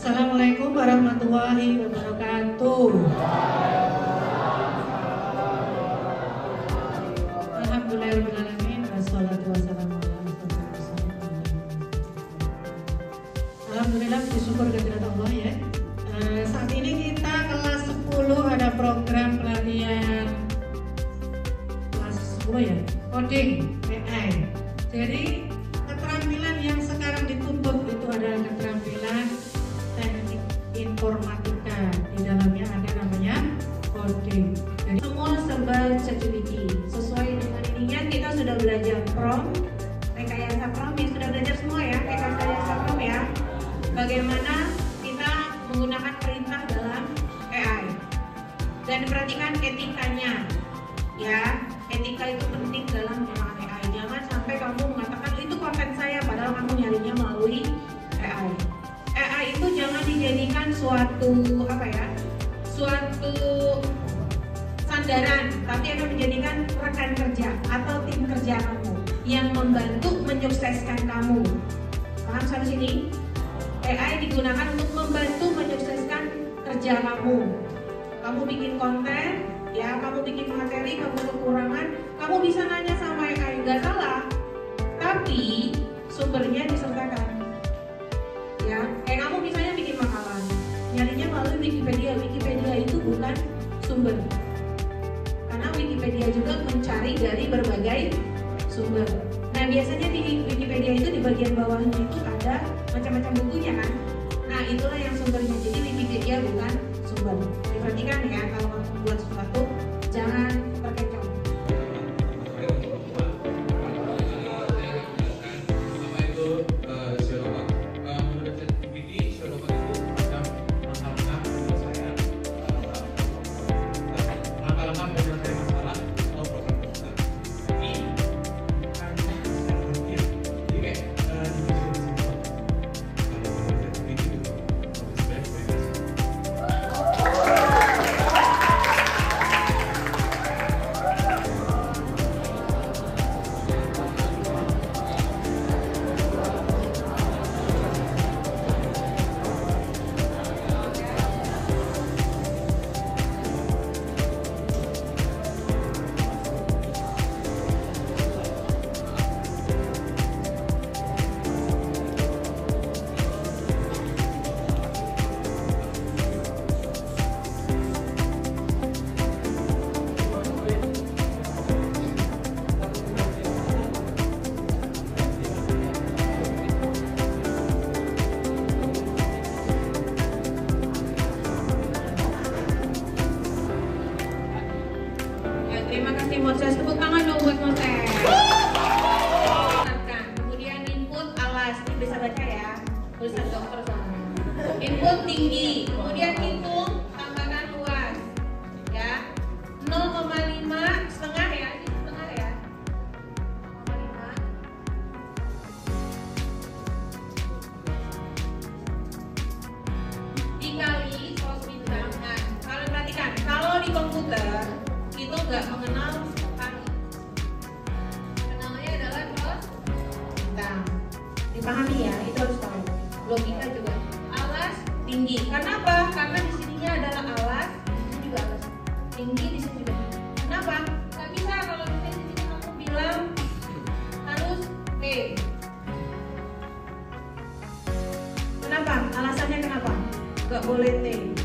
Assalamualaikum warahmatullahi wabarakatuh. Alhamdulillahirrahmanirrahim. Wassalatu wassalamu ala rasulillah. Alhamdulillah, bersyukur kehadirat Allah ya. Saat ini kita kelas 10 ada program pelatihan kelas 10 ya, coding AI. Jadi keterampilan yang sekarang dituntut itu adalah keterampilan teknik informatika. Di dalamnya ada namanya coding. Jadi semua serba ChatGPT. Sesuai dengan ininya kita sudah belajar prompt, rekayasa prompt, ya sudah belajar semua ya, rekayasa prompt ya. Bagaimana kita menggunakan perintah dalam AI. Dan perhatikan etikanya. Ya, etika itu penting dalam penggunaan AI. Jangan sampai kamu mengatakan itu konten saya padahal kamu nyarinya melalui AI. AI itu jangan dijadikan suatu sandaran, tapi akan menjadikan rekan kerja atau tim kerja kamu yang membantu menyukseskan kamu. Paham sampai sini? AI digunakan untuk membantu menyukseskan kerja kamu. Kamu bikin konten, ya, kamu bikin materi, kamu kekurangan, kamu bisa nanya sama AI, nggak salah. Tapi sumbernya disertakan. Ya, kayak kamu misalnya bikin makalah, nyarinya melalui Wikipedia. Wikipedia itu bukan sumber. Karena Wikipedia juga mencari dari berbagai sumber. Nah, biasanya di Wikipedia itu di bagian bawahnya itu ada macam-macam bukunya kan. Nah, itulah yang sumbernya. Jadi Wikipedia bukan sumber. Diperhatikan ya, kalau kamu buat sesuatu jangan terkecoh. Terima kasih Moses, tepuk tangan dong buat Moses. Kemudian input alas, ini bisa baca ya, tulisan dokter soalnya. Input tinggi, kemudian hitung, tambahkan luas, ya. 0,5 setengah ya, ini setengah ya. 0,5 dikali cos bintang. Nah, kalian perhatikan, kalau di komputer itu nggak mengenal kali, kenalnya adalah cos bintang. Dipahami ya, itu harus tahu. Logika juga. Alas tinggi. Kenapa? Karena di sininya adalah alas, di sini juga alas. Tinggi di sini juga. Kenapa? Nggak bisa kalau misalnya di sini kamu bilang harus T. Kenapa? Alasannya kenapa? Nggak boleh T.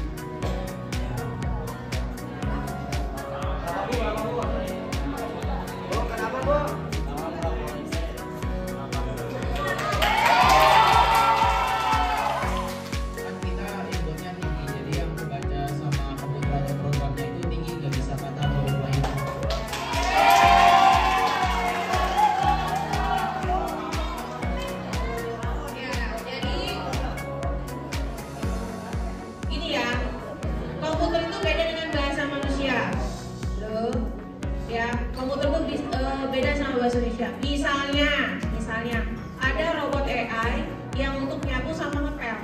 Beda sama bahasa Indonesia. Misalnya ada robot AI yang untuk nyapu sama ngepel,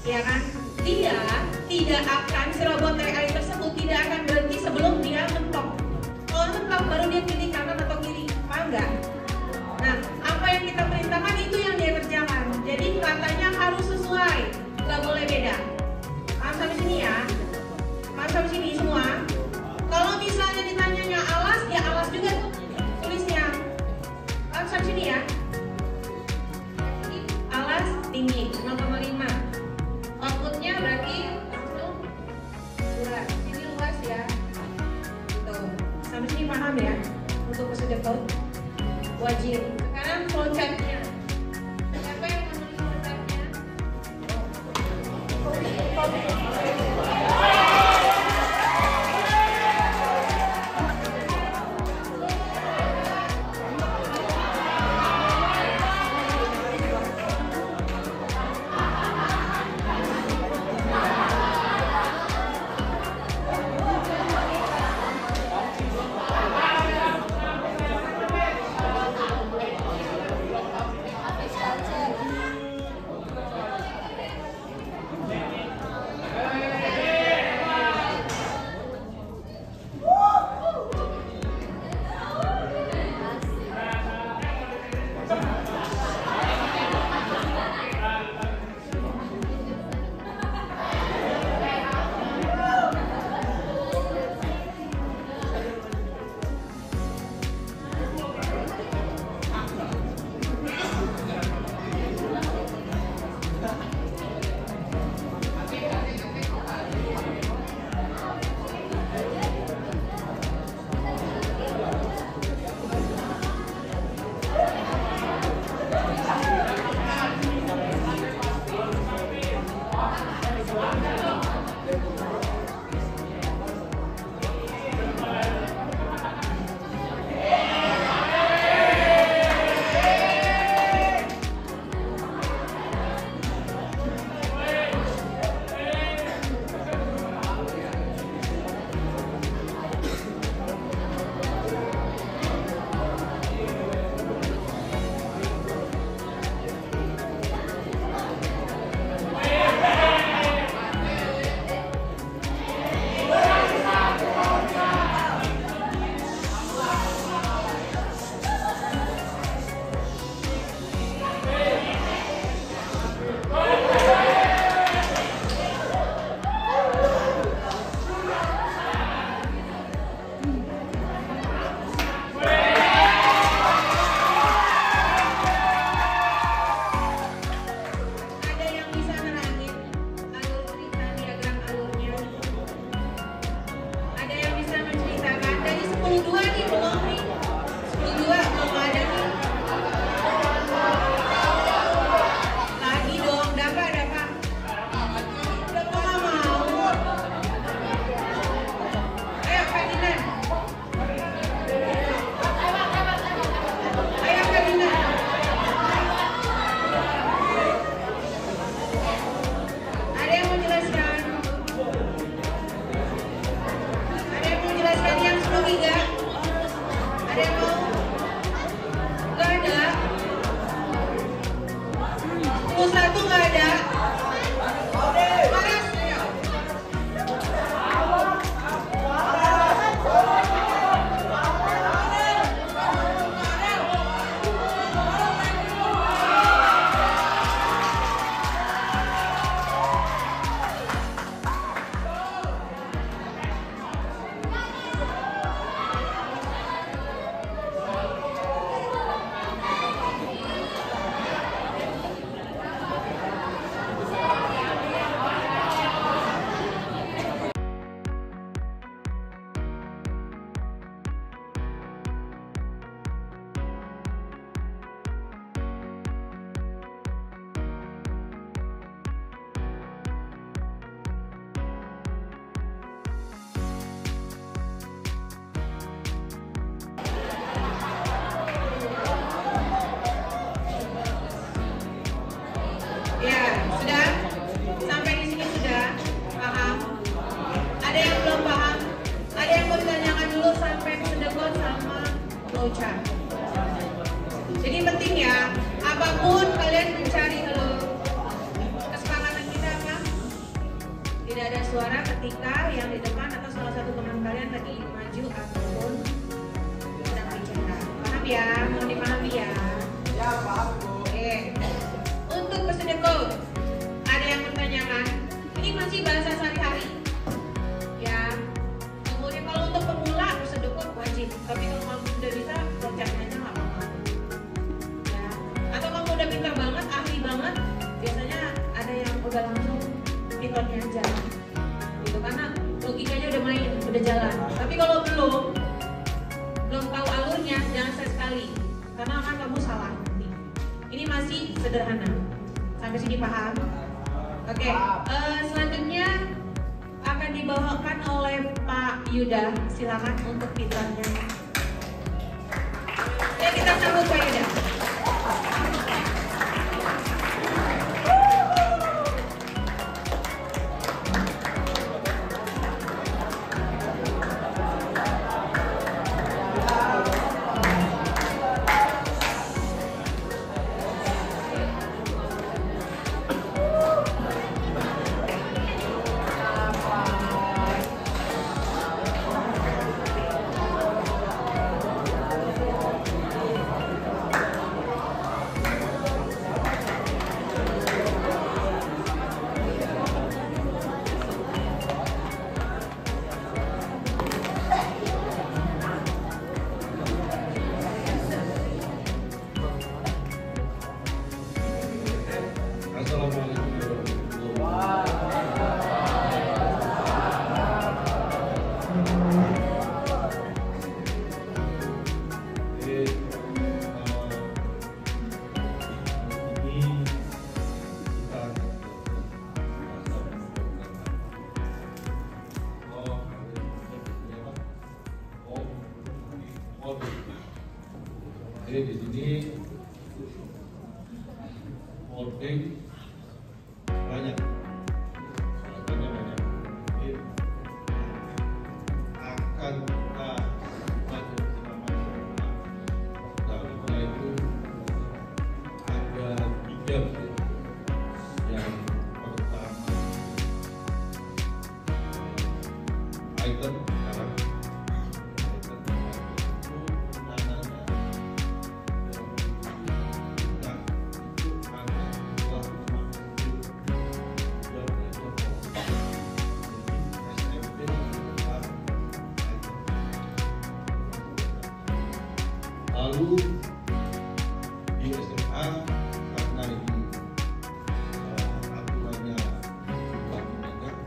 ya kan? Dia tidak akan, si robot AI tersebut tidak akan berhenti sebelum dia mentok. Kalau mentok baru dia pilih kanan atau kiri, paham nggak? Nah, apa yang kita perintahkan itu yang dia kerjakan. Jadi katanya harus sesuai. tinggi 0,5. Outputnya berarti langsung luas. Ini luas ya. Gitu. Sampai sini paham ya? Untuk procedure code wajib. Sekarang flowchartnya. Siapa yang menulis flowchartnya? flowchart. Jadi penting ya, apapun kalian mencari kesepakatan kita apa? Tidak ada suara ketika yang di depan atau salah satu teman kalian lagi maju ataupun sedang bicara. Paham ya? Mau dipahami ya? Ya, paham Bu. Oke. Untuk procedure code, ada yang bertanyakan, ini masih bahasa sehari-hari. Ya. Kemudian kalau untuk pemula procedure code wajib, tapi kalau kamu sudah bisa, flowchartnya aja nggak apa-apa. Ya. Atau kamu udah pintar banget, ahli banget, biasa jalan. Tapi kalau belum tahu alurnya, jangan sekali, karena akan kamu salah. Ini masih sederhana. Sampai sini paham? Oke. Selanjutnya akan dibawakan oleh Pak Yuda. Silakan untuk titelnya. Ya, kita sambut Pak Yuda. Di sini holding banyak, banyak. Jadi akan kita baca selama tahun itu ada 3 yang pertama item sekarang. Lalu di SMA karena ini aturannya banyak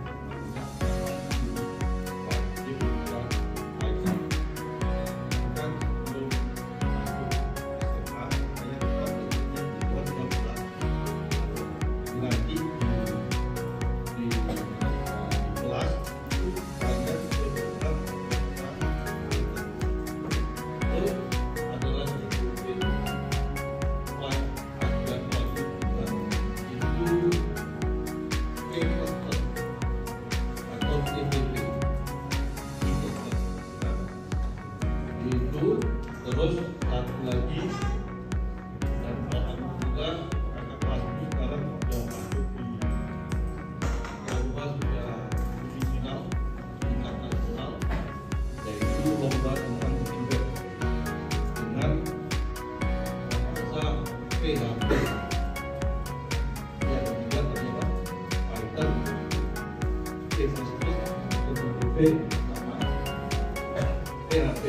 wajib dan item kan belum masuk SMA hanya nanti di kelas itu ada beberapa itu terus satu lagi dan alhamdulillah kakak kelas itu sekarang sudah masuk di lomba sudah di final tingkat nasional, yaitu lomba tentang feedback dengan bahasa PHP yang juga ternyata Python C++ PHP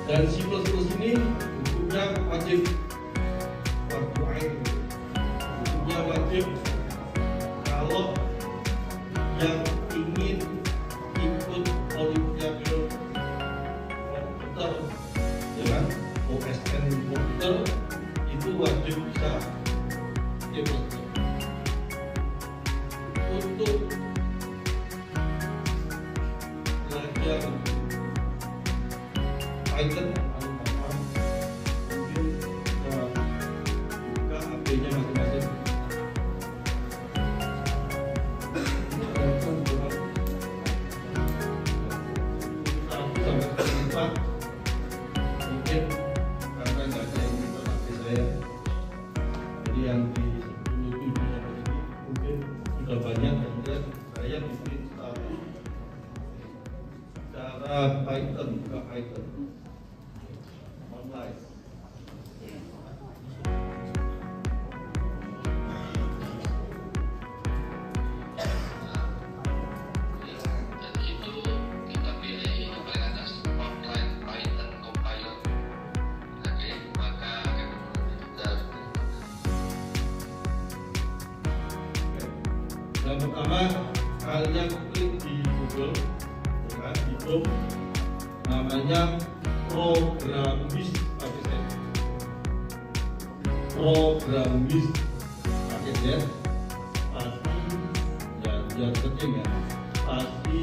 dan C++ ini hukumnya wajib waktu ain, hukumnya wajib kalau yang ingin ikut olimpiade komputer dengan OSN komputer itu wajib bisa C++. Untuk belajar Python mungkin buka HP-nya masing-masing. Mungkin karena nggak ada yang buka HP saya, jadi yang di 10 sampai sini mungkin sudah banyak dan saya bikin satu cara Python, buka Python online. Yang pertama kalian klik di Google, kan? hidup namanya programis pakai Z. Programis pakai Z pasti ya yang penting ya pasti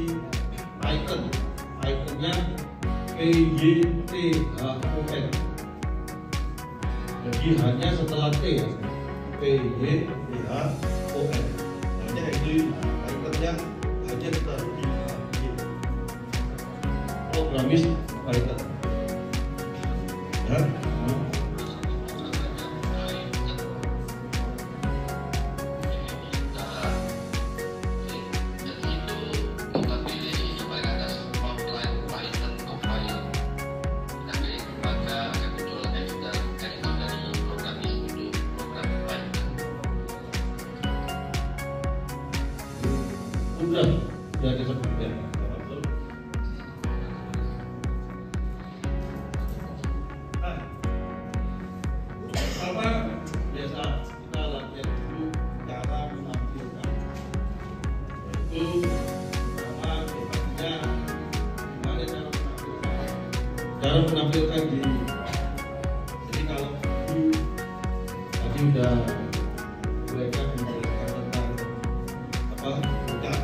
iconnya PYTHON. Jadi hanya setelah T ya PYTHON. Hanya itu iconnya hanya ditaruh di programis Python ya. Udah disebut ya. Pertama biasa kita latihan dulu cara menampilkan. Yaitu pertama debatnya gimana cara menampilkan diri. Jadi kalau tadi udah mereka menjelaskan tentang apa udah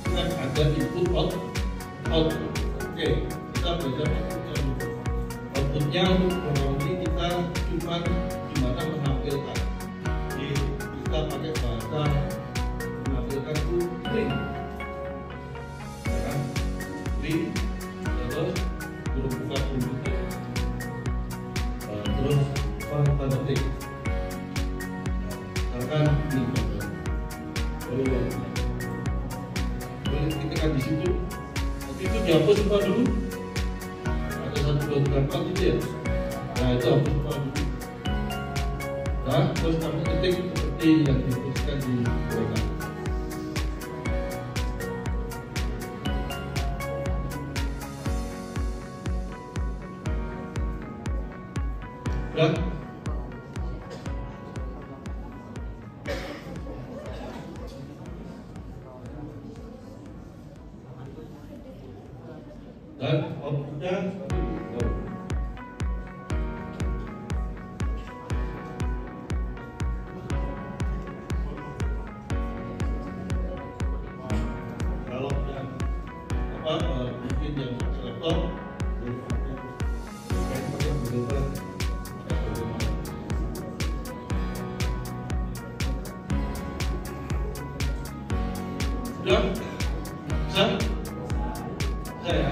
kan ada input output. Oke, kita belajar outputnya untuk program ini kita cuma gimana menampilkan. Jadi kita pakai bahasa menampilkan itu string, kan? String terus huruf buka huruf tutup, terus tanda petik. Misalkan ini boleh ketikkan di situ. Tapi itu dihapus semua dulu. Ada 1, 2, 3, 4 gitu ya. Nah itu hapus semua dulu. Nah terus kami ketik seperti yang dituliskan di program. Dan outputnya kalau yang bikin yang laptop sudah bisa saya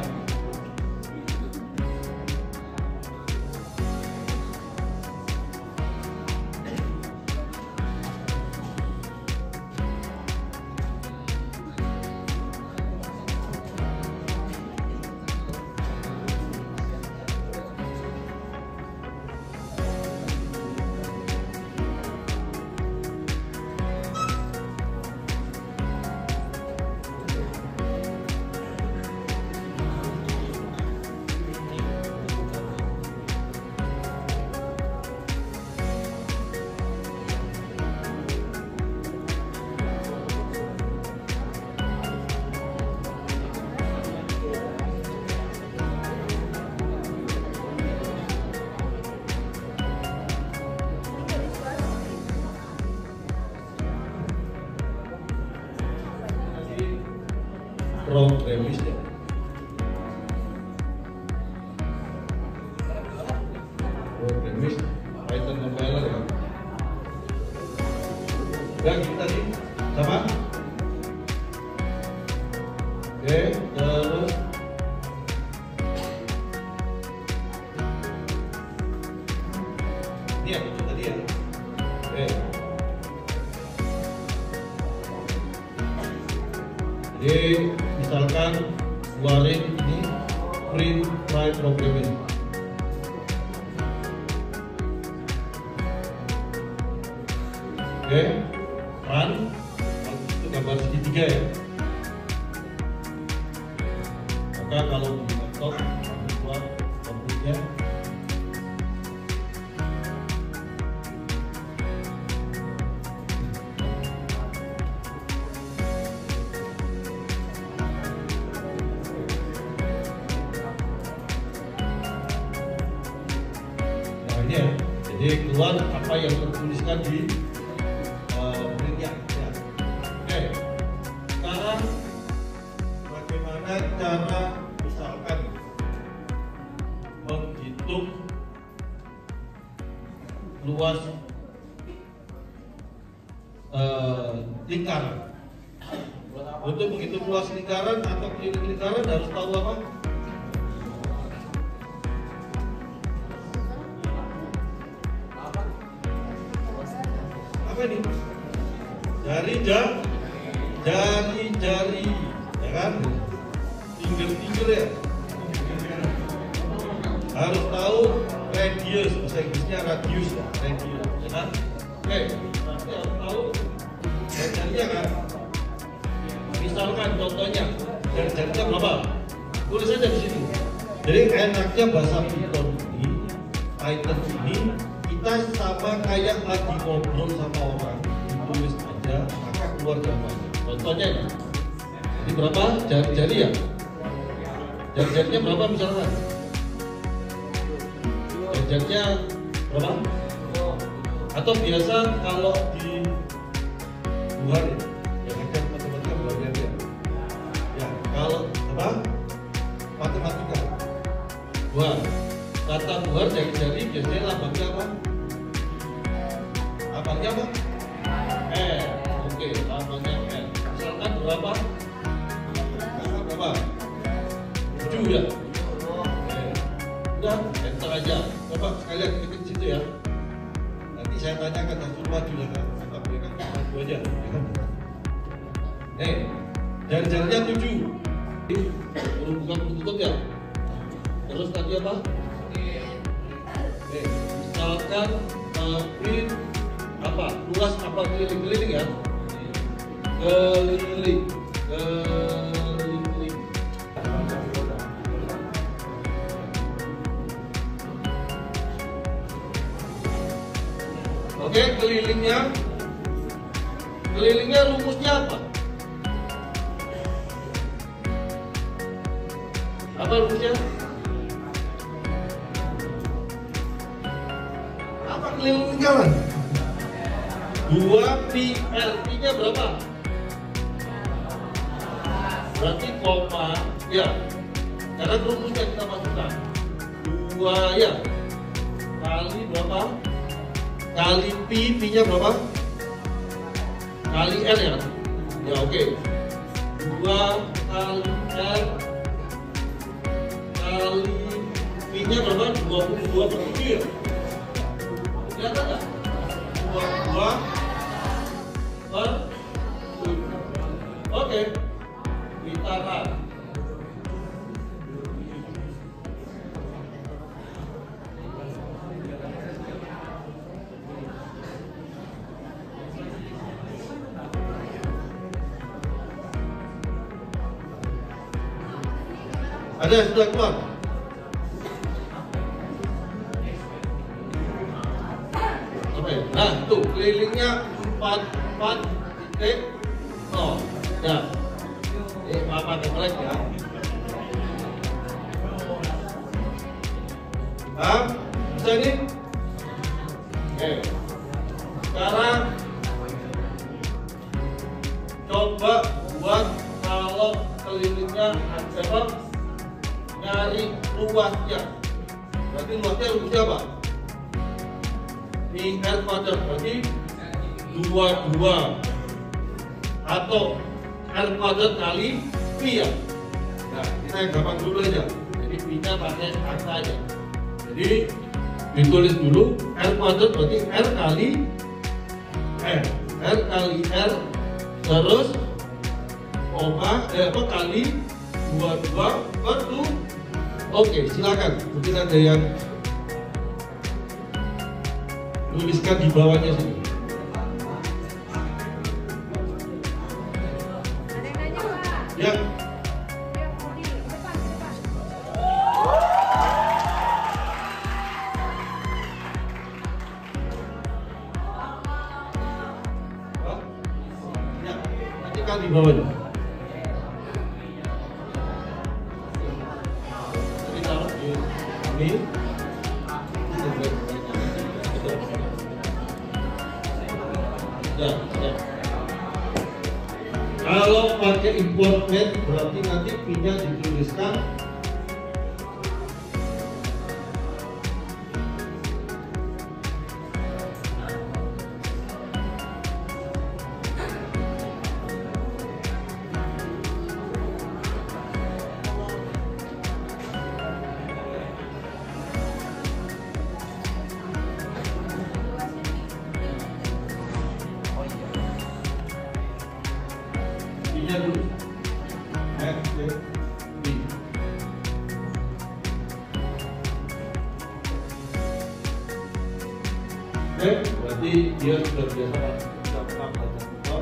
programis ya. Programis Python compiler ya. Dan kita tadi sama. Oke, terus ini ya tadi ya. Oke. Jadi misalkan keluarin ini print try programming. Oke, run itu gambar segitiga ya. Maka kalau di laptop buat outputnya Jadi keluar apa yang tertuliskan di berikutnya. Ya. Oke. Sekarang bagaimana cara misalkan menghitung luas lingkaran. Untuk menghitung luas lingkaran atau keliling lingkaran harus tahu apa? Apa ini? Jari-jari, ya kan? Finger ya. Harus tahu radius, bahasa Inggrisnya radius ya, radius, ya kan? Oke, nanti harus tahu jari-jarinya kan? Misalkan contohnya jari-jarinya berapa? Tulis aja di situ. Jadi enaknya bahasa Python ini, Python ini kita sama kayak lagi ngobrol sama orang, tulis aja maka keluar jawabannya. Contohnya ini, ini berapa jari-jari ya? Jari-jarinya berapa misalkan? Jari-jarinya berapa? Atau biasa kalau di luar ya? Kalau apa? Matematika. Buah. Kata buah jari-jari biasanya lambangnya apa? Lambangnya apa? Oke, lambangnya L. Misalkan berapa? Berapa? 7 ya? Udah, enter aja. Coba sekalian ketik situ ya. Nanti saya tanyakan dan suruh maju ya kan. Kita berikan maju aja. Jari-jarinya 7. Bukan tutup ya. Terus tadi apa? Misalkan apa? Luas apa keliling-keliling ya? Keliling. Oke, kelilingnya rumusnya apa? Apa rumusnya? Apa keliling lingkaran? 2 pi L, pi-nya berapa? Berarti koma, ya. Karena rumusnya kita masukkan 2 ya. Kali berapa? Kali pi-nya berapa? Kali L ya. Ya oke. 2 kali L kali pi-nya berapa? 22/7 ya? Kelihatan nggak? 22/7. Oke, kita lihat. Ada yang sudah keluar? Oke, nah tuh kelilingnya 4 titik 0. Ya, ini apa kompleks ya? Paham? Bisa ini? Oke, sekarang coba buat kalau kelilingnya ada nyari luasnya. Berarti luasnya rumusnya apa? Pi R kuadrat berarti 22 atau R kuadrat kali pi ya. Nah, kita yang gampang dulu aja. Jadi pi-nya pakai angka aja. Jadi ditulis dulu R kuadrat berarti R kali R. R kali R terus koma kali 22/2. Oke, silakan. Mungkin ada yang tuliskan di bawahnya sini. Ada yang nanya, Pak? Ya. Ya, nanti kan di bawahnya. Ini Kalau pakai import made berarti nanti P-nya dituliskan P-nya dulu. Oke, berarti dia sudah biasa dapat data.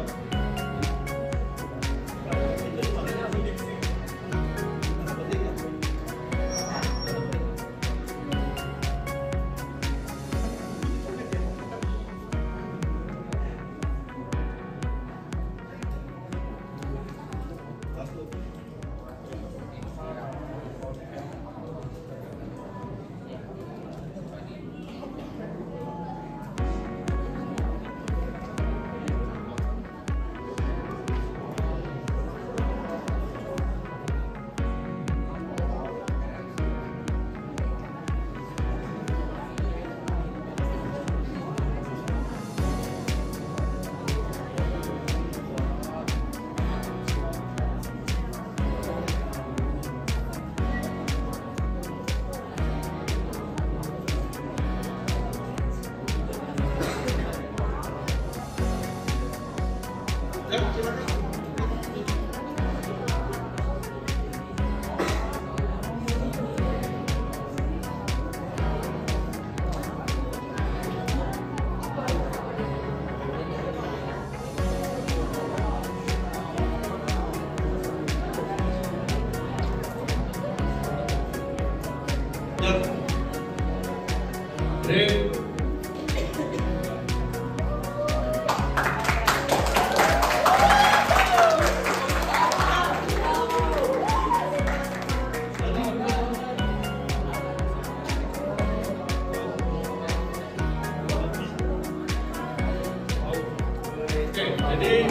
Jadi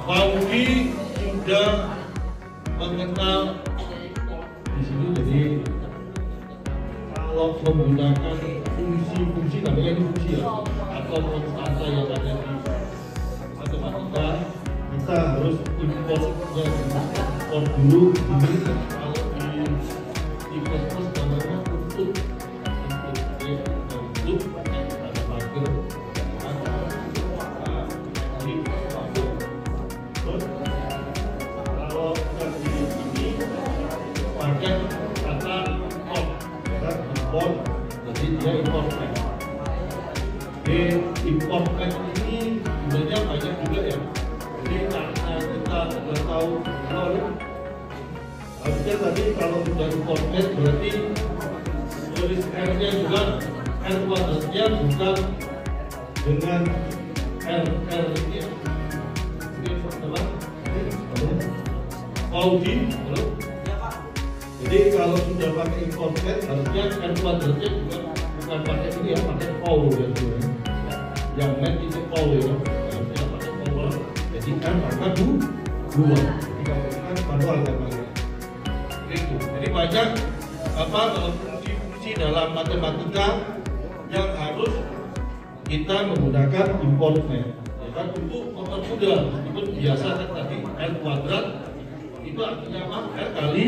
Paudi sudah mengenal di sini. Jadi kalau menggunakan fungsi-fungsi, namanya ini fungsi ya, atau konstanta yang ada di matematika, kita harus importnya dulu. Ini kalau di plus namanya untuk ada pagar. Kalau tadi ini pakai kata import, jadi dia import pack. Import pack ini sebenarnya banyak juga ya. Jadi karena kita sudah tahu harusnya tadi kalau sudah import pack berarti tulis R-nya juga R kuadratnya bukan dengan R ini ya. Paudi, jadi kalau sudah pakai import pack harusnya R kuadratnya juga bukan pakai ini ya, pakai Paul ya. Yang main itu Paul ya, harusnya pakai Paul. Jadi R maka 2. Jadi kalau kan manual kan pakai. Itu. Jadi banyak fungsi-fungsi dalam matematika yang harus kita menggunakan import pack. Kan untuk mempermudah, meskipun biasa kan tadi R kuadrat itu artinya apa? R kali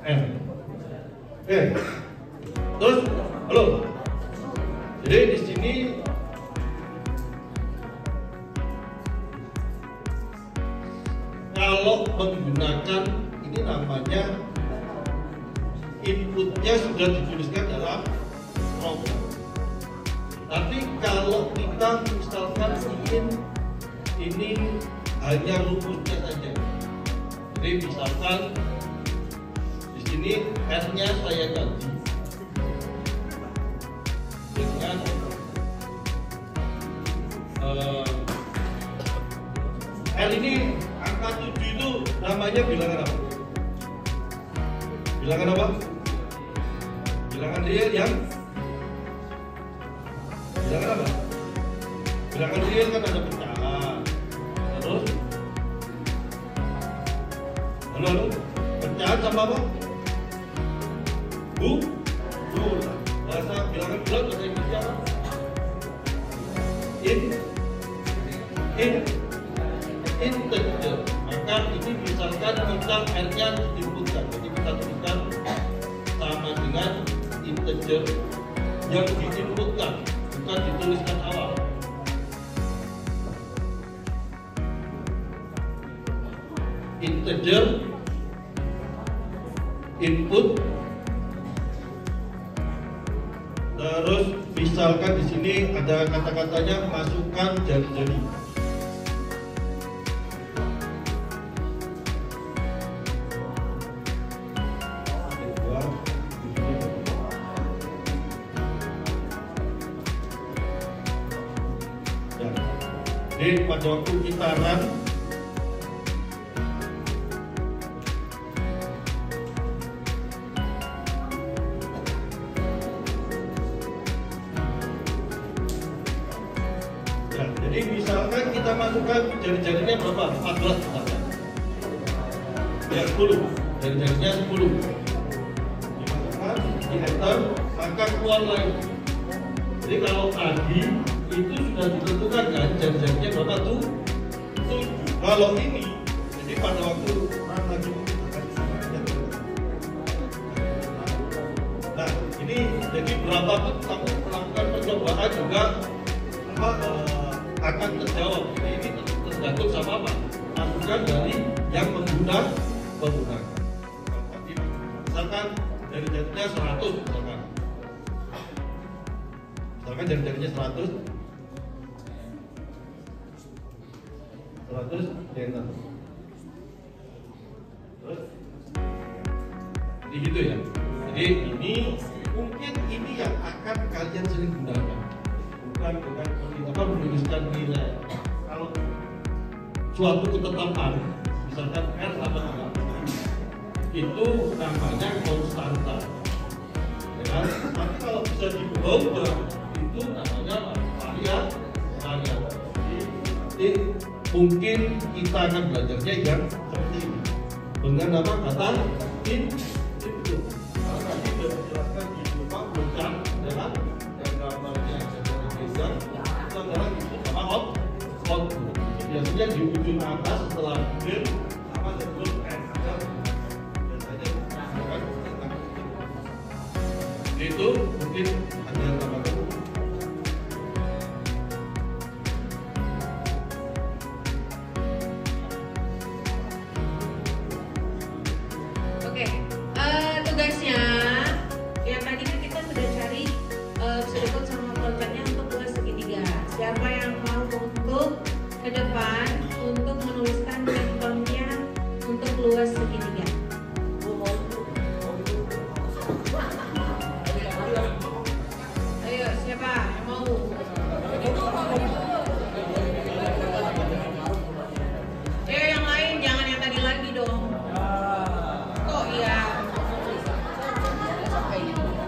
N. Oke. Terus, halo. Jadi di sini kalau menggunakan ini namanya inputnya sudah dituliskan dalam program. Tapi kalau kita misalkan ingin ini hanya rumusnya saja, jadi misalkan di sini R-nya saya ganti dengan R ini angka 7 itu namanya bilangan apa? Bilangan apa? Bilangan real yang bilangan apa? Bilangan real kan ada pecahan. Terus Halo, pecahan sama apa? Jumlah. Bahasa bilangan bulat bahasa Indonesia apa? Integer. Maka ini misalkan kita R-nya diinputkan, jadi kita tuliskan sama dengan integer yang diinputkan, bukan dituliskan awal. Integer input, terus misalkan di sini ada kata-katanya masukkan jari-jari. Jadi pada waktu kita run, jadi misalkan kita masukkan jari-jarinya berapa? 14 misalkan. Ya 10, jari-jarinya 10. Dimasukkan, di enter, maka keluar lagi. Jadi kalau tadi itu sudah ditentukan kan jari-jarinya berapa tuh? 7. Kalau ini, jadi pada waktu run lagi. Nah ini jadi berapa pun kamu melakukan percobaan juga akan terjawab. Ini tergantung sama apa? Masukan dari yang menggunakan. Misalkan jari-jarinya 100 misalkan. Misalkan jari-jarinya 100 enter. Terus jadi gitu ya. Jadi ini mungkin ini yang akan kalian sering gunakan. Bukan apa menuliskan nilai. Kalau suatu ketetapan, misalkan R sama dengan itu namanya konstanta. Ya kan? Tapi kalau bisa diubah itu namanya variabel. Jadi mungkin kita akan belajarnya yang seperti ini dengan nama kata input. Kalau tadi sudah dijelaskan di berupa bocah adalah yang gambarnya geser, itu adalah input sama output. Biasanya di ujung atas setelah bin sama disebut N. Biasanya kan itu mungkin ada yang tambahkan. Tugasnya yang tadi kan kita sudah cari pseudocode sama flowchartnya untuk luas segitiga. Siapa yang mau untuk ke depan untuk menuliskan contohnya untuk luas segitiga? Ayo siapa yang mau? Ayo yang lain, jangan yang tadi lagi dong. Oh iya. Ayo dong.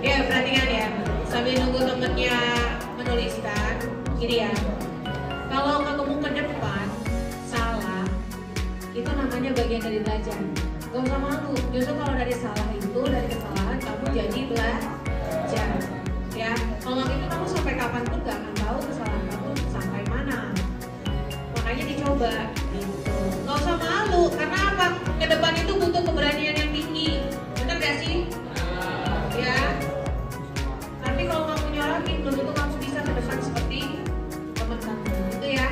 Ya, perhatikan ya, sambil nunggu temennya menuliskan, gini ya. Kalau kamu ke depan salah, itu namanya bagian dari belajar. Gak usah malu, justru kalau dari salah itu, dari kesalahan kamu jadi belajar. Ya, kalau itu kamu sampai kapanpun gak akan tahu kesalahan kamu sampai mana. Makanya dicoba, gitu. Gak usah malu, karena apa? Ke depan itu butuh keberanian yang tinggi, bener gak sih? Ya. Tapi kalau kamu nyorotin, belum tentu kamu bisa ke depan seperti teman kamu, gitu ya.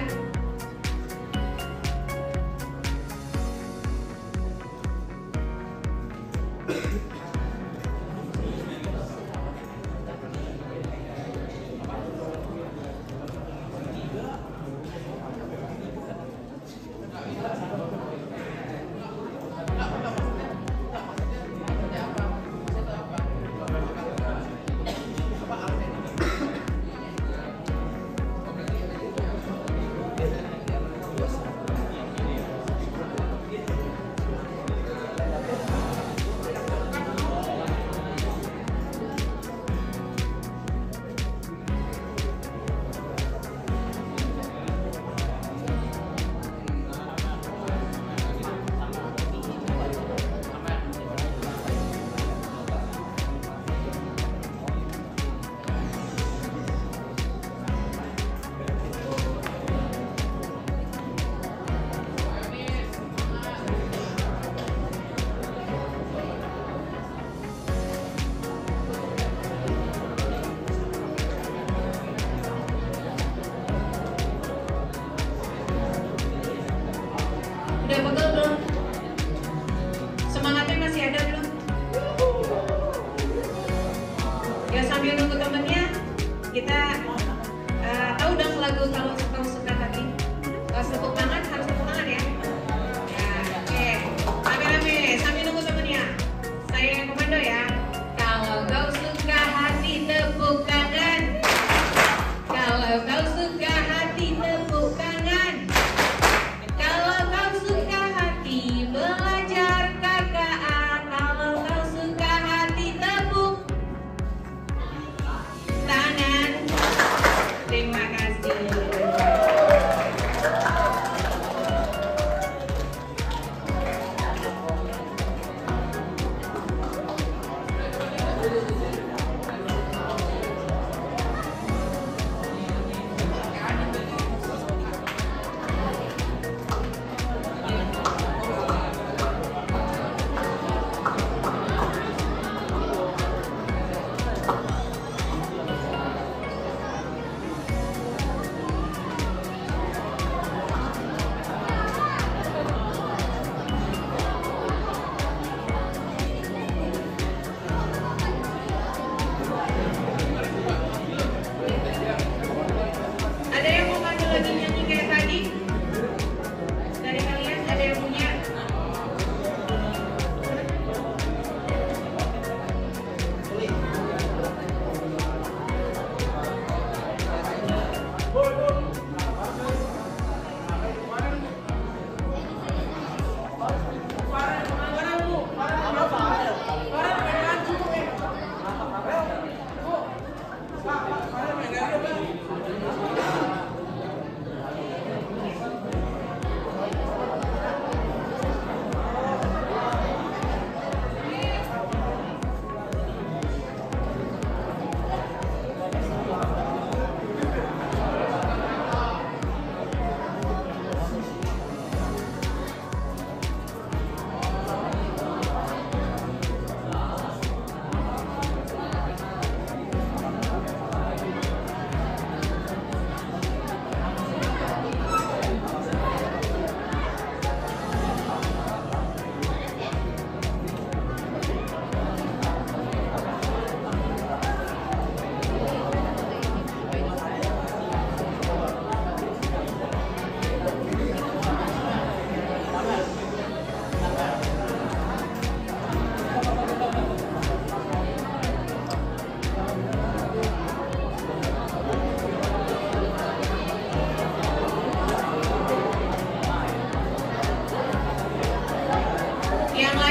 Yang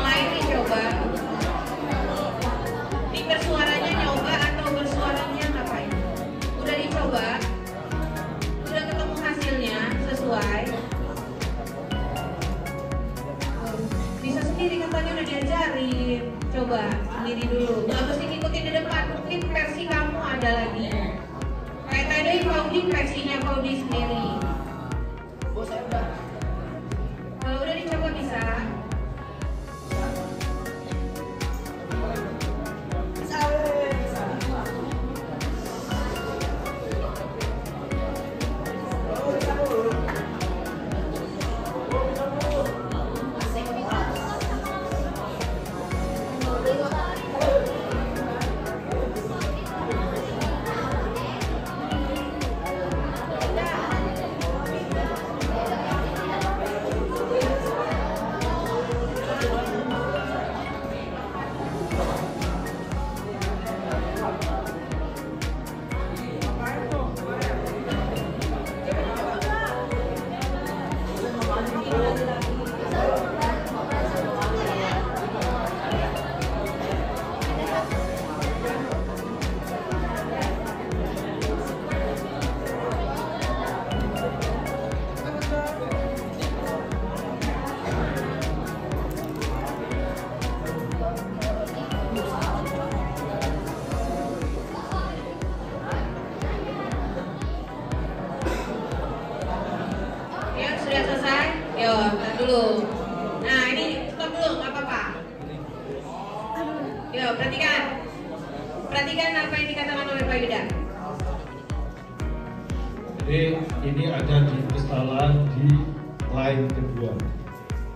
lain dicoba. Ini bersuaranya nyoba atau bersuaranya ngapain? Udah dicoba? Udah ketemu hasilnya sesuai? Bisa sendiri kan tadi udah diajarin. Coba sendiri dulu. Nggak mesti ngikutin di depan. Mungkin versi kamu ada lagi. Kayak tadi Paudi versinya Paudi sendiri. Kalau udah dicoba bisa. Dulu. Nah ini stop dulu, nggak apa-apa. Yo, perhatikan apa yang dikatakan oleh Pak Yuda. Jadi ini ada di kesalahan di line kedua.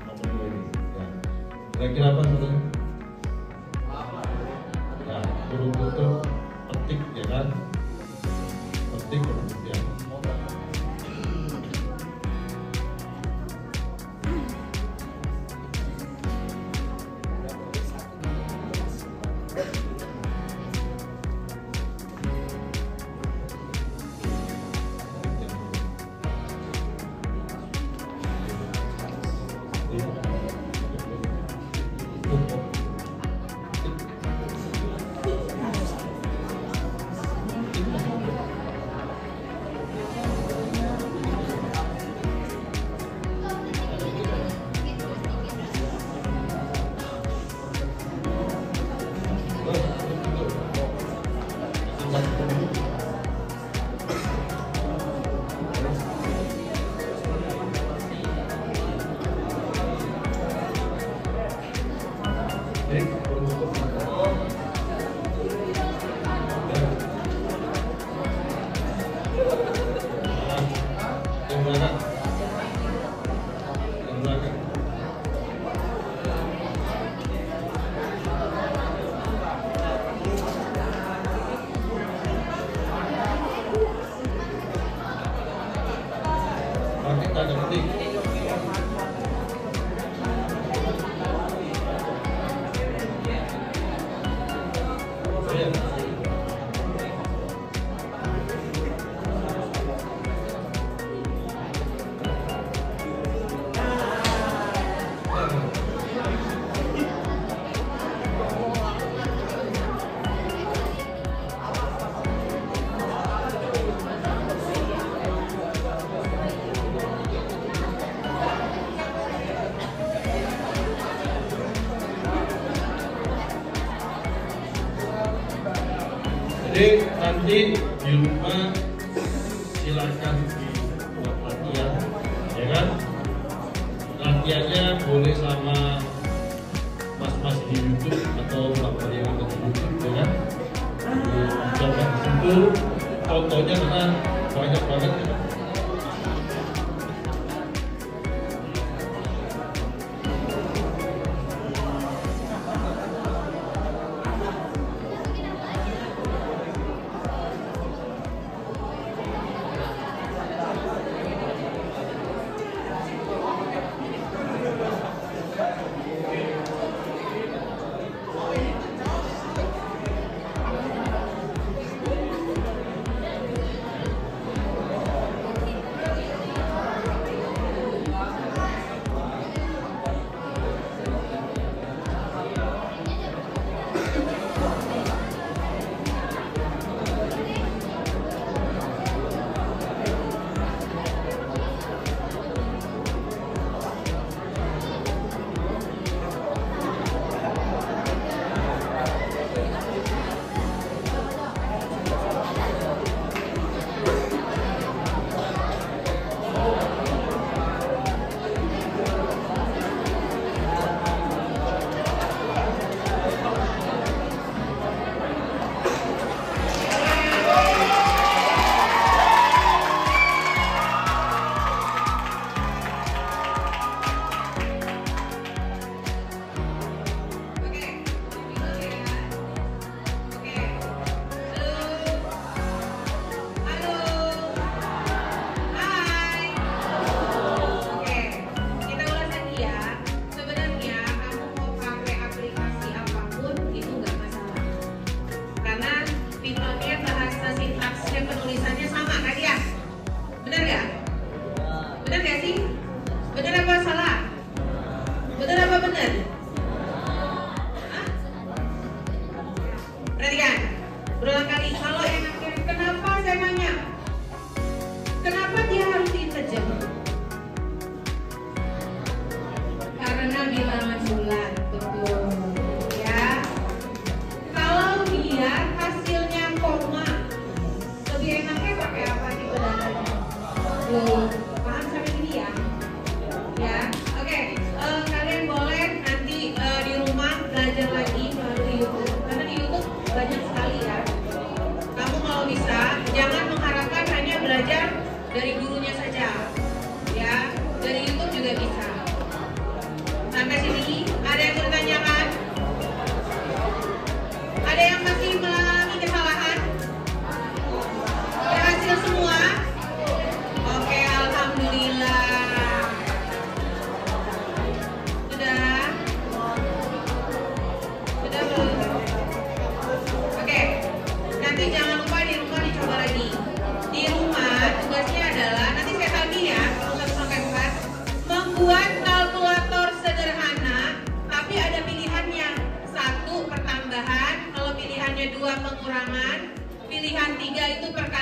Nomor 2 ini. Ya. Kira-kira apa sebenarnya? Nah, huruf petik ya kan? Petik ya. Jadi nanti di rumah silakan dibuat latihan, ya kan? Latihannya boleh sama mas-mas di YouTube atau bapak yang ada di YouTube, ya kan? Coba di situ contohnya karena banyak banget. Ya.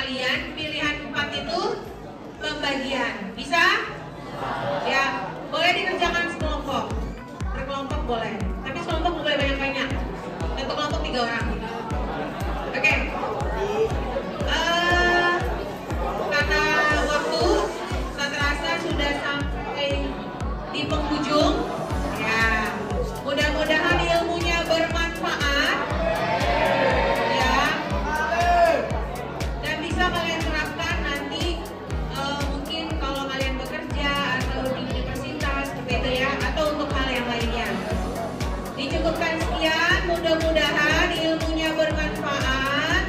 kalian pilihan 4 itu pembagian. Bisa? Ya, boleh dikerjakan sekelompok. Berkelompok boleh. Tapi sekelompok boleh banyak-banyak. Satu kelompok 3 orang. Oke. Karena waktu tak terasa sudah sampai di penghujung. Ya, mudah-mudahan ilmunya bermanfaat. Ya. Dan bisa kalian terapkan nanti mungkin kalau kalian bekerja atau di universitas seperti itu ya, atau untuk hal yang lainnya. Dicukupkan sekian, mudah-mudahan ilmunya bermanfaat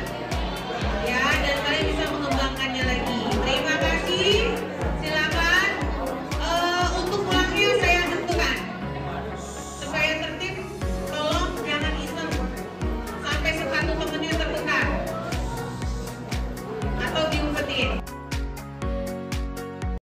ya, dan kalian bisa mengembangkannya lagi. Terima kasih. Silakan untuk pulangnya saya tentukan supaya tertib. Tolong jangan iseng sampai sepatu temennya tertukar atau diumpetin.